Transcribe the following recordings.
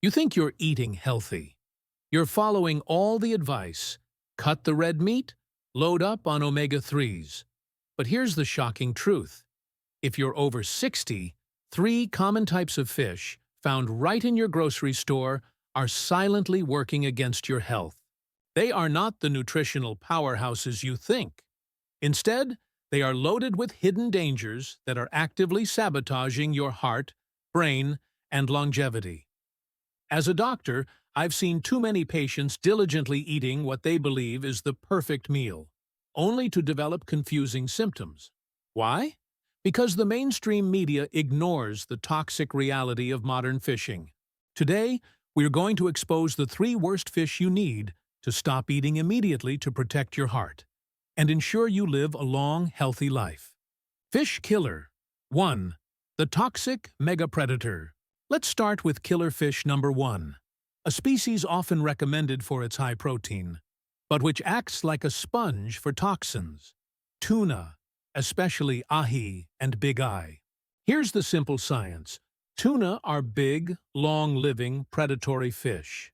You think you're eating healthy. You're following all the advice. Cut the red meat, load up on omega-3s. But here's the shocking truth. If you're over 60, three common types of fish, found right in your grocery store, are silently working against your health. They are not the nutritional powerhouses you think. Instead, they are loaded with hidden dangers that are actively sabotaging your heart, brain, and longevity. As a doctor, I've seen too many patients diligently eating what they believe is the perfect meal, only to develop confusing symptoms. Why? Because the mainstream media ignores the toxic reality of modern fishing. Today, we're going to expose the three worst fish you need to stop eating immediately to protect your heart and ensure you live a long, healthy life. Fish killer. 1. The toxic megapredator. Let's start with killer fish number 1, a species often recommended for its high protein, but which acts like a sponge for toxins. Tuna, especially ahi and big eye. Here's the simple science. Tuna are big, long-living, predatory fish.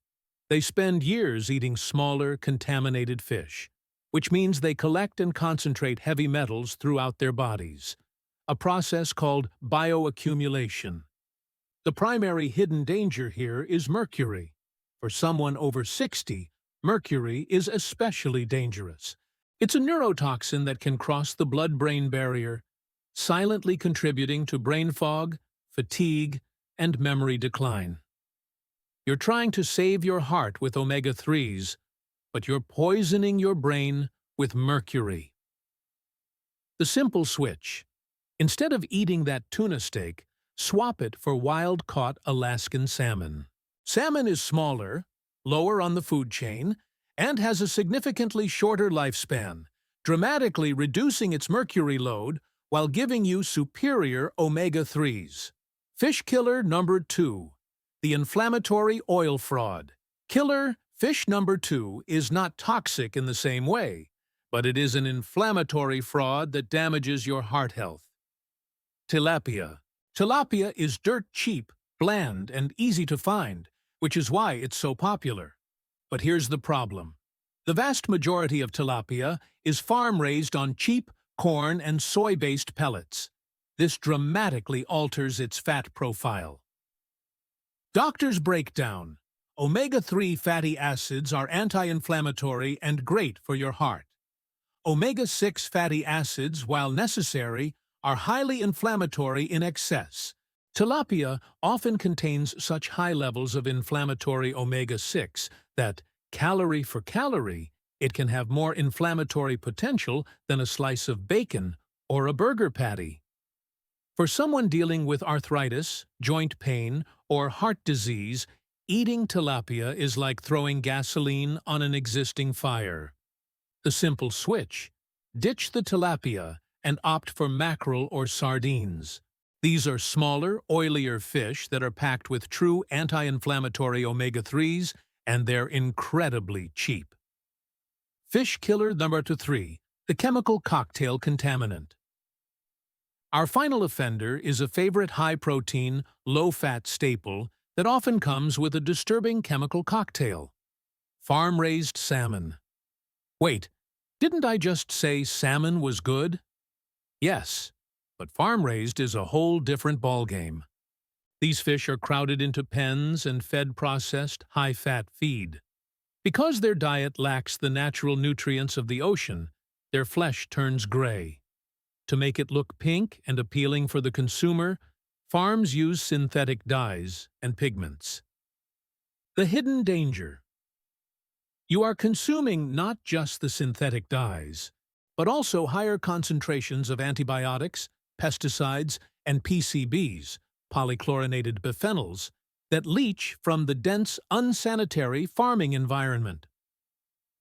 They spend years eating smaller, contaminated fish, which means they collect and concentrate heavy metals throughout their bodies, a process called bioaccumulation. The primary hidden danger here is mercury. For someone over 60, mercury is especially dangerous. It's a neurotoxin that can cross the blood-brain barrier, silently contributing to brain fog, fatigue, and memory decline. You're trying to save your heart with omega-3s, but you're poisoning your brain with mercury. The simple switch. Instead of eating that tuna steak, swap it for wild-caught Alaskan salmon. Salmon is smaller, lower on the food chain, and has a significantly shorter lifespan, dramatically reducing its mercury load while giving you superior omega-3s. Fish killer number 2. The inflammatory oil fraud. Killer fish number 2 is not toxic in the same way, but it is an inflammatory fraud that damages your heart health. Tilapia. Tilapia is dirt cheap, bland, and easy to find, which is why it's so popular. But here's the problem. The vast majority of tilapia is farm-raised on cheap corn and soy-based pellets. This dramatically alters its fat profile. Doctor's breakdown. Omega-3 fatty acids are anti-inflammatory and great for your heart. Omega-6 fatty acids, while necessary, are highly inflammatory in excess. Tilapia often contains such high levels of inflammatory omega-6 that, calorie for calorie, it can have more inflammatory potential than a slice of bacon or a burger patty. For someone dealing with arthritis, joint pain, or heart disease, eating tilapia is like throwing gasoline on an existing fire. The simple switch. Ditch the tilapia and opt for mackerel or sardines. These are smaller, oilier fish that are packed with true anti-inflammatory omega-3s, and they're incredibly cheap. Fish killer number 3, the chemical cocktail contaminant. Our final offender is a favorite high-protein, low-fat staple that often comes with a disturbing chemical cocktail. Farm-raised salmon. Wait, didn't I just say salmon was good? Yes, but farm-raised is a whole different ballgame. These fish are crowded into pens and fed processed, high-fat feed. Because their diet lacks the natural nutrients of the ocean, their flesh turns gray. To make it look pink and appealing for the consumer, farms use synthetic dyes and pigments. The hidden danger. You are consuming not just the synthetic dyes, but also higher concentrations of antibiotics, pesticides, and PCBs, polychlorinated biphenyls, that leach from the dense, unsanitary farming environment.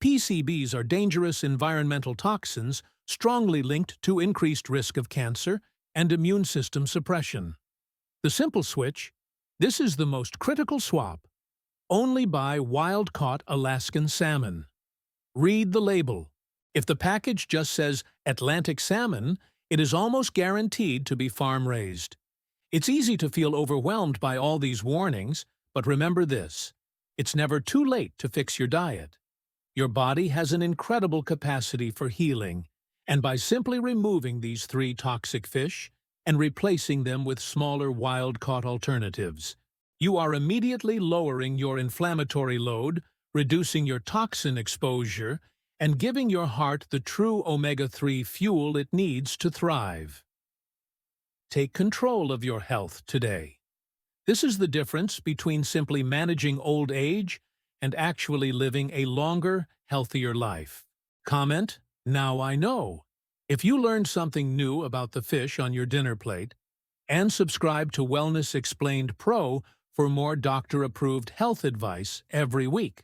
PCBs are dangerous environmental toxins strongly linked to increased risk of cancer and immune system suppression. The simple switch. This is the most critical swap. Only buy wild-caught Alaskan salmon. Read the label. If the package just says Atlantic salmon, it is almost guaranteed to be farm-raised. It's easy to feel overwhelmed by all these warnings, But remember this, it's never too late to fix your diet. Your body has an incredible capacity for healing, and by simply removing these 3 toxic fish and replacing them with smaller wild-caught alternatives, you are immediately lowering your inflammatory load, reducing your toxin exposure, and giving your heart the true omega-3 fuel it needs to thrive. Take control of your health today. This is the difference between simply managing old age and actually living a longer, healthier life. Comment, "Now I know," if you learned something new about the fish on your dinner plate, and subscribe to Wellness Explained Pro for more doctor-approved health advice every week.